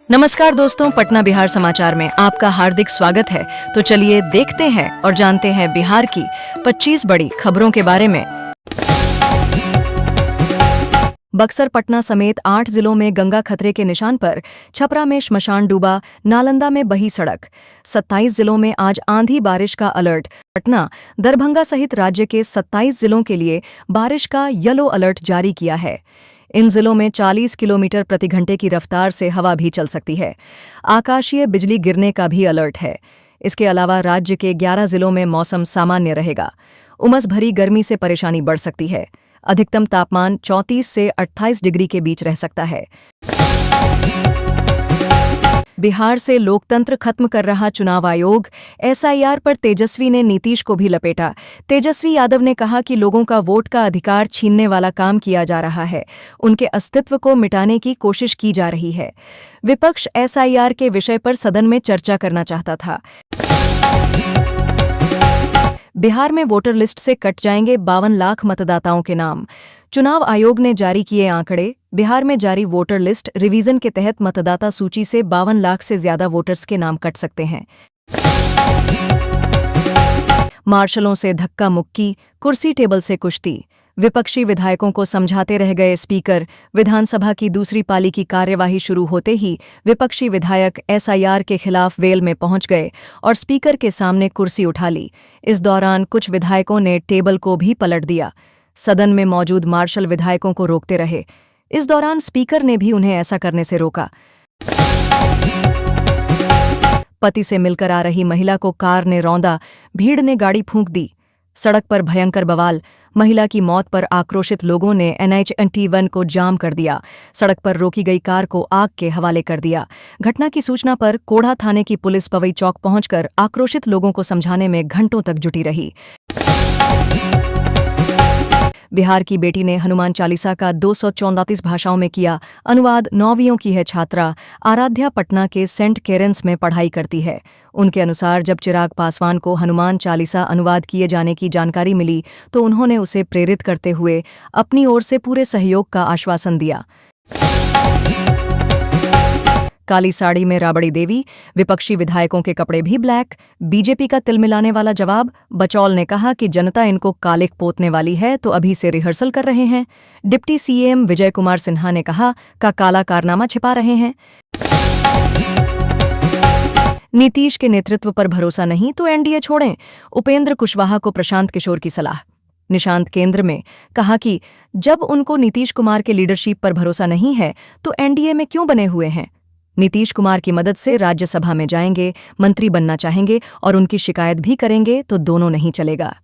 नमस्कार दोस्तों, पटना बिहार समाचार में आपका हार्दिक स्वागत है। तो चलिए देखते हैं और जानते हैं बिहार की 25 बड़ी खबरों के बारे में। बक्सर, पटना समेत 8 जिलों में गंगा खतरे के निशान पर, छपरा में श्मशान डूबा, नालंदा में बही सड़क। 27 जिलों में आज आंधी बारिश का अलर्ट। पटना, दरभंगा सहित राज्य के 27 जिलों के लिए बारिश का येलो अलर्ट जारी किया है। इन जिलों में 40 किलोमीटर प्रति घंटे की रफ्तार से हवा भी चल सकती है। आकाशीय बिजली गिरने का भी अलर्ट है। इसके अलावा राज्य के 11 जिलों में मौसम सामान्य रहेगा। उमस भरी गर्मी से परेशानी बढ़ सकती है। अधिकतम तापमान 34 से 28 डिग्री के बीच रह सकता है। बिहार से लोकतंत्र खत्म कर रहा चुनाव आयोग, एसआईआर पर तेजस्वी ने नीतीश को भी लपेटा। तेजस्वी यादव ने कहा कि लोगों का वोट का अधिकार छीनने वाला काम किया जा रहा है। उनके अस्तित्व को मिटाने की कोशिश की जा रही है। विपक्ष एसआईआर के विषय पर सदन में चर्चा करना चाहता था। बिहार में वोटर लिस्ट से कट जाएंगे 52 लाख मतदाताओं के नाम। चुनाव आयोग ने जारी किए आंकड़े। बिहार में जारी वोटर लिस्ट रिवीजन के तहत मतदाता सूची से 52 लाख से ज्यादा वोटर्स के नाम कट सकते हैं। मार्शलों से धक्का मुक्की, कुर्सी टेबल से कुश्ती। विपक्षी विधायकों को समझाते रह गए स्पीकर। विधानसभा की दूसरी पाली की कार्यवाही शुरू होते ही विपक्षी विधायक एसआईआर के खिलाफ वेल में पहुंच गए और स्पीकर के सामने कुर्सी उठा ली। इस दौरान कुछ विधायकों ने टेबल को भी पलट दिया। सदन में मौजूद मार्शल विधायकों को रोकते रहे। इस दौरान स्पीकर ने भी उन्हें ऐसा करने से रोका। पति से मिलकर आ रही महिला को कार ने रौंदा, भीड़ ने गाड़ी फूंक दी। सड़क पर भयंकर बवाल। महिला की मौत पर आक्रोशित लोगों ने NH-1 को जाम कर दिया। सड़क पर रोकी गई कार को आग के हवाले कर दिया। घटना की सूचना पर कोढ़ा थाने की पुलिस पवई चौक पहुंचकर आक्रोशित लोगों को समझाने में घंटों तक जुटी रही। बिहार की बेटी ने हनुमान चालीसा का 234 भाषाओं में किया अनुवाद। 9वीं की है छात्रा। आराध्या पटना के सेंट केरेंस में पढ़ाई करती है। उनके अनुसार जब चिराग पासवान को हनुमान चालीसा अनुवाद किए जाने की जानकारी मिली तो उन्होंने उसे प्रेरित करते हुए अपनी ओर से पूरे सहयोग का आश्वासन दिया। काली साड़ी में राबड़ी देवी, विपक्षी विधायकों के कपड़े भी ब्लैक। बीजेपी का तिलमिलाने वाला जवाब। बचौल ने कहा कि जनता इनको कालिक पोतने वाली है तो अभी से रिहर्सल कर रहे हैं। डिप्टी सीएम विजय कुमार सिन्हा ने कहा का काला कारनामा छिपा रहे हैं। नीतीश के नेतृत्व पर भरोसा नहीं तो एनडीए छोड़ें, उपेंद्र कुशवाहा को प्रशांत किशोर की सलाह। निशांत केंद्र में कहा कि जब उनको नीतीश कुमार के लीडरशिप पर भरोसा नहीं है तो एनडीए में क्यों बने हुए हैं। नीतीश कुमार की मदद से राज्यसभा में जाएंगे, मंत्री बनना चाहेंगे और उनकी शिकायत भी करेंगे तो दोनों नहीं चलेगा।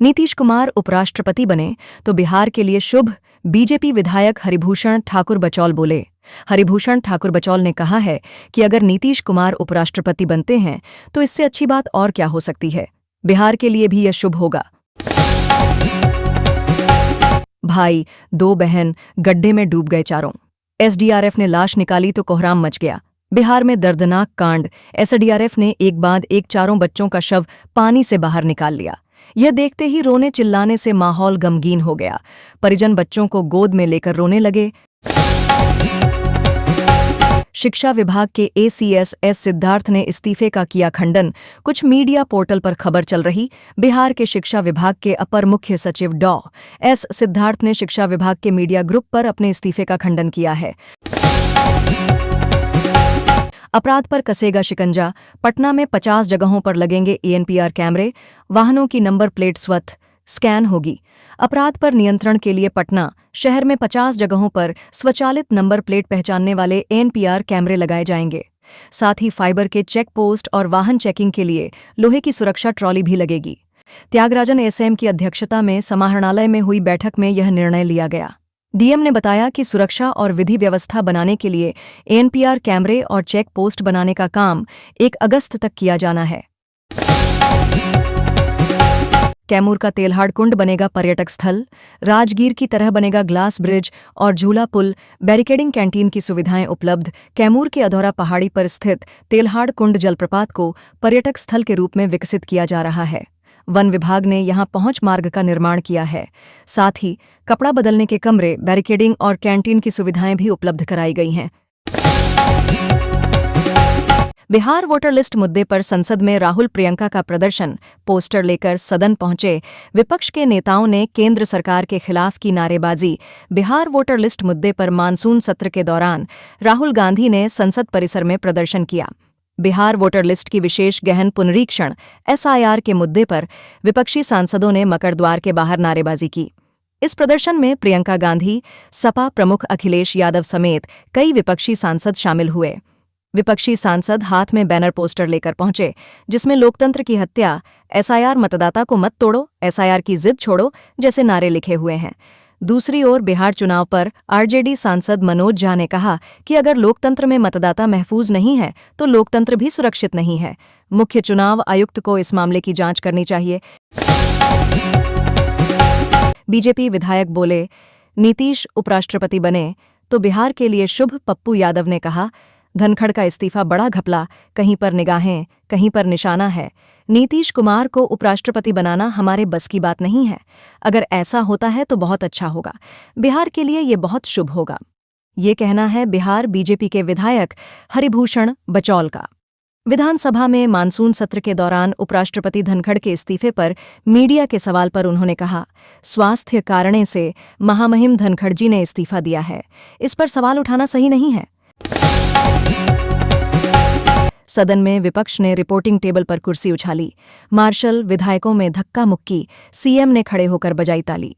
नीतीश कुमार उपराष्ट्रपति बने तो बिहार के लिए शुभ, बीजेपी विधायक हरिभूषण ठाकुर बचौल बोले। हरिभूषण ठाकुर बचौल ने कहा है कि अगर नीतीश कुमार उपराष्ट्रपति बनते हैं तो इससे अच्छी बात और क्या हो सकती है। बिहार के लिए भी यह शुभ होगा। भाई, 2 बहन गड्ढे में डूब गए चारों। एसडीआरएफ ने लाश निकाली तो कोहराम मच गया। बिहार में दर्दनाक कांड। एसडीआरएफ ने एक बाद एक चारों बच्चों का शव पानी से बाहर निकाल लिया। यह देखते ही रोने चिल्लाने से माहौल गमगीन हो गया। परिजन बच्चों को गोद में लेकर रोने लगे। शिक्षा विभाग के एसीएस एस सिद्धार्थ ने इस्तीफे का किया खंडन। कुछ मीडिया पोर्टल पर खबर चल रही। बिहार के शिक्षा विभाग के अपर मुख्य सचिव डॉ. एस. सिद्धार्थ ने शिक्षा विभाग के मीडिया ग्रुप पर अपने इस्तीफे का खंडन किया है। अपराध पर कसेगा शिकंजा। पटना में 50 जगहों पर लगेंगे एएनपीआर कैमरे। वाहनों की नंबर प्लेट स्वतः स्कैन होगी। अपराध पर नियंत्रण के लिए पटना शहर में 50 जगहों पर स्वचालित नंबर प्लेट पहचानने वाले एएनपीआर कैमरे लगाए जाएंगे। साथ ही फाइबर के चेक पोस्ट और वाहन चेकिंग के लिए लोहे की सुरक्षा ट्रॉली भी लगेगी। त्यागराजन एसएम की अध्यक्षता में समाहरणालय में हुई बैठक में यह निर्णय लिया गया। डीएम ने बताया कि सुरक्षा और विधि व्यवस्था बनाने के लिए एएनपीआर कैमरे और चेक पोस्ट बनाने का काम 1 अगस्त तक किया जाना है। कैमूर का तेल्हाड़ कुंड बनेगा पर्यटक स्थल। राजगीर की तरह बनेगा ग्लास ब्रिज और झूला पुल। बैरिकेडिंग कैंटीन की सुविधाएं उपलब्ध। कैमूर के अधौरा पहाड़ी पर स्थित तेल्हाड़ कुंड जलप्रपात को पर्यटक स्थल के रूप में विकसित किया जा रहा है। वन विभाग ने यहां पहुंच मार्ग का निर्माण किया है। साथ ही कपड़ा बदलने के कमरे, बैरिकेडिंग और कैंटीन की सुविधाएं भी उपलब्ध कराई गई हैं। बिहार वोटर लिस्ट मुद्दे पर संसद में राहुल प्रियंका का प्रदर्शन, पोस्टर लेकर सदन पहुंचे विपक्ष के नेताओं ने केंद्र सरकार के खिलाफ की नारेबाजी। बिहार वोटर लिस्ट मुद्दे पर मानसून सत्र के दौरान राहुल गांधी ने संसद परिसर में प्रदर्शन किया। बिहार वोटर लिस्ट की विशेष गहन पुनरीक्षण SIR के मुद्दे पर विपक्षी सांसदों ने मकरद्वार के बाहर नारेबाजी की। इस प्रदर्शन में प्रियंका गांधी, सपा प्रमुख अखिलेश यादव समेत कई विपक्षी सांसद शामिल हुए। विपक्षी सांसद हाथ में बैनर पोस्टर लेकर पहुंचे, जिसमें लोकतंत्र की हत्या, SIR मतदाता को मत तोड़ो, SIR की जिद छोड़ो जैसे नारे लिखे हुए हैं। दूसरी ओर बिहार चुनाव पर RJD सांसद मनोज झा ने कहा कि अगर लोकतंत्र में मतदाता महफूज नहीं है तो लोकतंत्र भी सुरक्षित नहीं है। मुख्य चुनाव आयुक्त को इस मामले की जांच करनी चाहिए। बीजेपी विधायक बोले, नीतीश उपराष्ट्रपति बने तो बिहार के लिए शुभ। पप्पू यादव ने कहा, धनखड़ का इस्तीफा बड़ा घपला, कहीं पर निगाहें, कहीं पर निशाना है। नीतीश कुमार को उपराष्ट्रपति बनाना हमारे बस की बात नहीं है। अगर ऐसा होता है तो बहुत अच्छा होगा, बिहार के लिए ये बहुत शुभ होगा। ये कहना है बिहार बीजेपी के विधायक हरिभूषण बचौल का। विधानसभा में मानसून सत्र के दौरान उपराष्ट्रपति धनखड़ के इस्तीफे पर मीडिया के सवाल पर उन्होंने कहा, स्वास्थ्य कारणों से महामहिम धनखड़ जी ने इस्तीफा दिया है, इस पर सवाल उठाना सही नहीं है। सदन में विपक्ष ने रिपोर्टिंग टेबल पर कुर्सी उछाली, मार्शल विधायकों में धक्का मुक्की, सीएम ने खड़े होकर बजाई ताली।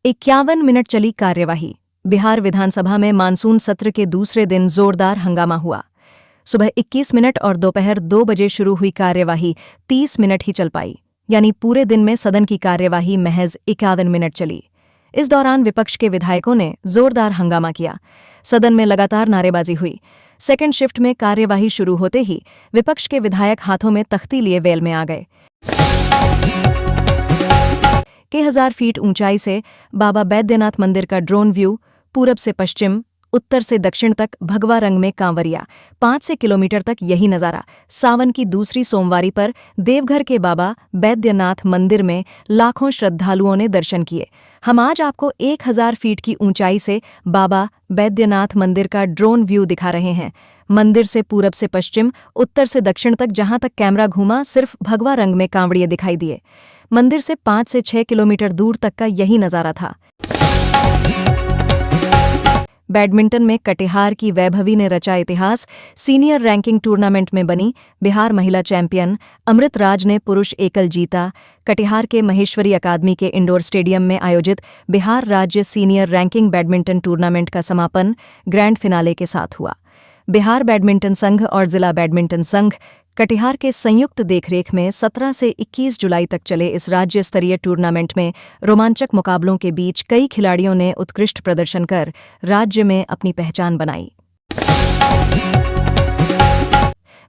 51 मिनट चली कार्यवाही। बिहार विधानसभा में मानसून सत्र के दूसरे दिन जोरदार हंगामा हुआ। सुबह 21 मिनट और दोपहर 2 बजे शुरू हुई कार्यवाही 30 मिनट ही चल पाई, यानी पूरे दिन में सदन की कार्यवाही महज 51 मिनट चली। इस दौरान विपक्ष के विधायकों ने जोरदार हंगामा किया। सदन में लगातार नारेबाजी हुई। सेकंड शिफ्ट में कार्यवाही शुरू होते ही विपक्ष के विधायक हाथों में तख्ती लिए वेल में आ गए। के 1000 फीट ऊंचाई से बाबा बैद्यनाथ मंदिर का ड्रोन व्यू, पूरब से पश्चिम, उत्तर से दक्षिण तक भगवा रंग में कांवरिया, 5 से किलोमीटर तक यही नज़ारा। सावन की दूसरी सोमवारी पर देवघर के बाबा बैद्यनाथ मंदिर में लाखों श्रद्धालुओं ने दर्शन किए। हम आज आपको 1000 फीट की ऊंचाई से बाबा बैद्यनाथ मंदिर का ड्रोन व्यू दिखा रहे हैं। मंदिर से पूरब से पश्चिम, उत्तर से दक्षिण तक जहां तक कैमरा घूमा सिर्फ भगवा रंग में कांवड़िए दिखाई दिए। मंदिर से 5 से 6 किलोमीटर दूर तक का यही नज़ारा था। बैडमिंटन में कटिहार की वैभवी ने रचा इतिहास। सीनियर रैंकिंग टूर्नामेंट में बनी बिहार महिला चैंपियन अमृत राज ने पुरुष एकल जीता। कटिहार के महेश्वरी अकादमी के इंडोर स्टेडियम में आयोजित बिहार राज्य सीनियर रैंकिंग बैडमिंटन टूर्नामेंट का समापन ग्रैंड फिनाले के साथ हुआ। बिहार बैडमिंटन संघ और जिला बैडमिंटन संघ कटिहार के संयुक्त देखरेख में 17 से 21 जुलाई तक चले इस राज्य स्तरीय टूर्नामेंट में रोमांचक मुकाबलों के बीच कई खिलाड़ियों ने उत्कृष्ट प्रदर्शन कर राज्य में अपनी पहचान बनाई।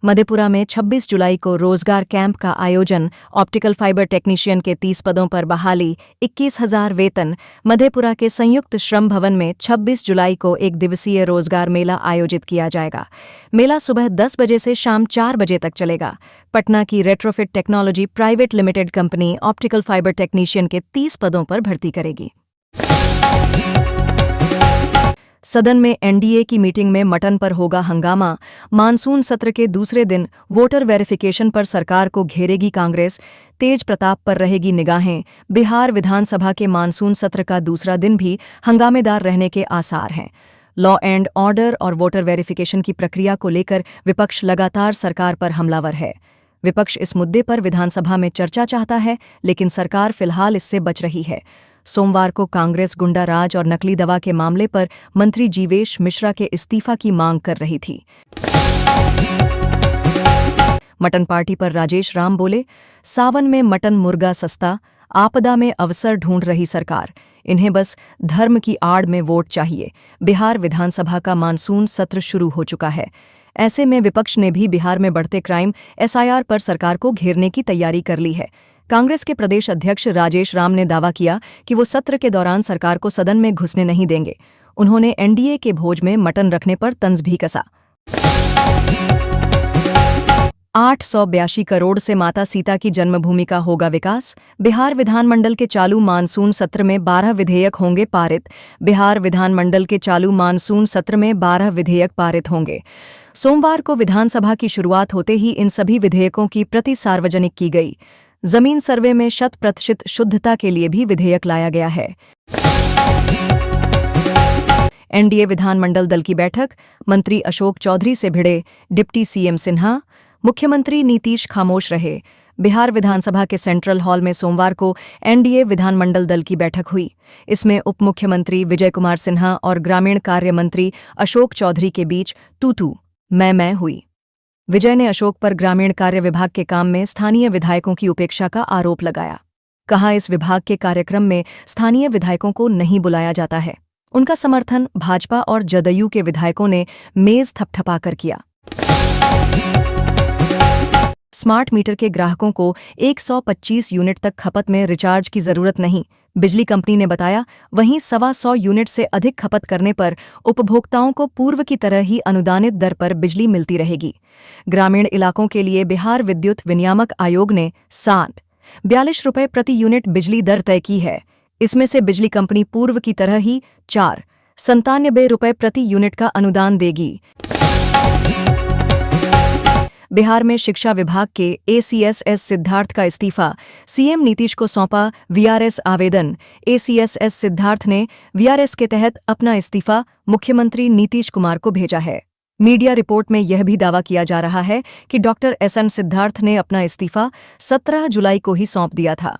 मधेपुरा में 26 जुलाई को रोजगार कैंप का आयोजन। ऑप्टिकल फाइबर टेक्नीशियन के 30 पदों पर बहाली, 21,000 वेतन। मधेपुरा के संयुक्त श्रम भवन में 26 जुलाई को एक दिवसीय रोजगार मेला आयोजित किया जाएगा। मेला सुबह 10 बजे से शाम 4 बजे तक चलेगा। पटना की retrofit technology private limited company optical fibre technician के 30 पदों पर भर्ती करेगी। सदन में एनडीए की मीटिंग में मटन पर होगा हंगामा। मानसून सत्र के दूसरे दिन वोटर वेरिफिकेशन पर सरकार को घेरेगी कांग्रेस। तेज प्रताप पर रहेगी निगाहें। बिहार विधानसभा के मानसून सत्र का दूसरा दिन भी हंगामेदार रहने के आसार हैं। लॉ एंड ऑर्डर और वोटर वेरिफिकेशन की प्रक्रिया को लेकर विपक्ष लगातार सरकार पर हमलावर है। विपक्ष इस मुद्दे पर विधानसभा में चर्चा चाहता है, लेकिन सरकार फिलहाल इससे बच रही है। सोमवार को कांग्रेस गुंडा राज और नकली दवा के मामले पर मंत्री जीवेश मिश्रा के इस्तीफा की मांग कर रही थी। मटन पार्टी पर राजेश राम बोले, सावन में मटन मुर्गा सस्ता, आपदा में अवसर ढूंढ रही सरकार, इन्हें बस धर्म की आड़ में वोट चाहिए। बिहार विधानसभा का मानसून सत्र शुरू हो चुका है। ऐसे में विपक्ष ने भी बिहार में बढ़ते क्राइम SIR पर सरकार को घेरने की तैयारी कर ली है। कांग्रेस के प्रदेश अध्यक्ष राजेश राम ने दावा किया कि वो सत्र के दौरान सरकार को सदन में घुसने नहीं देंगे। उन्होंने एनडीए के भोज में मटन रखने पर तंज भी कसा। 882 करोड़ से माता सीता की जन्मभूमि का होगा विकास। बिहार विधानमंडल के चालू मानसून सत्र में 12 विधेयक होंगे पारित। बिहार विधानमंडल के चालू मानसून सत्र में 12 विधेयक पारित होंगे। सोमवार को विधानसभा की शुरुआत होते ही इन सभी विधेयकों की प्रति सार्वजनिक की गई। जमीन सर्वे में 100% शुद्धता के लिए भी विधेयक लाया गया है। एनडीए विधानमंडल दल की बैठक, मंत्री अशोक चौधरी से भिड़े डिप्टी सीएम सिन्हा, मुख्यमंत्री नीतीश खामोश रहे। बिहार विधानसभा के सेंट्रल हॉल में सोमवार को एनडीए विधानमंडल दल की बैठक हुई। इसमें उप मुख्यमंत्री विजय कुमार सिन्हा और ग्रामीण कार्य मंत्री अशोक चौधरी के बीच तू मैं हुई। विजय ने अशोक पर ग्रामीण कार्य विभाग के काम में स्थानीय विधायकों की उपेक्षा का आरोप लगाया। कहा, इस विभाग के कार्यक्रम में स्थानीय विधायकों को नहीं बुलाया जाता है। उनका समर्थन भाजपा और जदयू के विधायकों ने मेज थपथपाकर किया। स्मार्ट मीटर के ग्राहकों को 125 यूनिट तक खपत में रिचार्ज की जरूरत नहीं, बिजली कंपनी ने बताया। वहीं 125 यूनिट से अधिक खपत करने पर उपभोक्ताओं को पूर्व की तरह ही अनुदानित दर पर बिजली मिलती रहेगी। ग्रामीण इलाकों के लिए बिहार विद्युत विनियामक आयोग ने 42 रुपये प्रति यूनिट बिजली दर तय की है। इसमें से बिजली कंपनी पूर्व की तरह ही 497 रुपये प्रति यूनिट का अनुदान देगी। बिहार में शिक्षा विभाग के एसीएसएस सिद्धार्थ का इस्तीफा, सीएम नीतीश को सौंपा वीआरएस आवेदन। एसीएसएस सिद्धार्थ ने वीआरएस के तहत अपना इस्तीफा मुख्यमंत्री नीतीश कुमार को भेजा है। मीडिया रिपोर्ट में यह भी दावा किया जा रहा है कि डॉक्टर एसएन सिद्धार्थ ने अपना इस्तीफा 17 जुलाई को ही सौंप दिया था।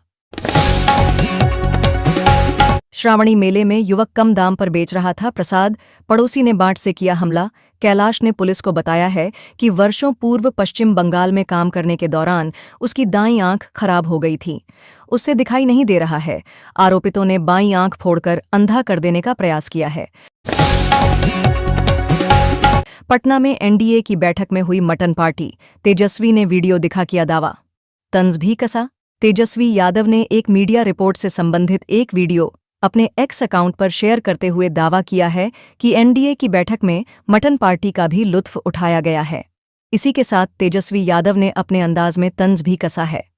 श्रावणी मेले में युवक कम दाम पर बेच रहा था प्रसाद, पड़ोसी ने बाट से किया हमला। कैलाश ने पुलिस को बताया है कि वर्षों पूर्व पश्चिम बंगाल में काम करने के दौरान उसकी दाईं आंख खराब हो गई थी, उससे दिखाई नहीं दे रहा है। आरोपितों ने बाईं आंख फोड़कर अंधा कर देने का प्रयास किया है। पटना में एनडीए की बैठक में हुई मटन पार्टी, तेजस्वी ने वीडियो दिखा किया दावा। तंज भी कसा। तेजस्वी यादव ने एक मीडिया रिपोर्ट से संबंधित एक वीडियो अपने एक्स अकाउंट पर शेयर करते हुए दावा किया है कि एनडीए की बैठक में मटन पार्टी का भी लुत्फ उठाया गया है। इसी के साथ तेजस्वी यादव ने अपने अंदाज में तंज भी कसा है।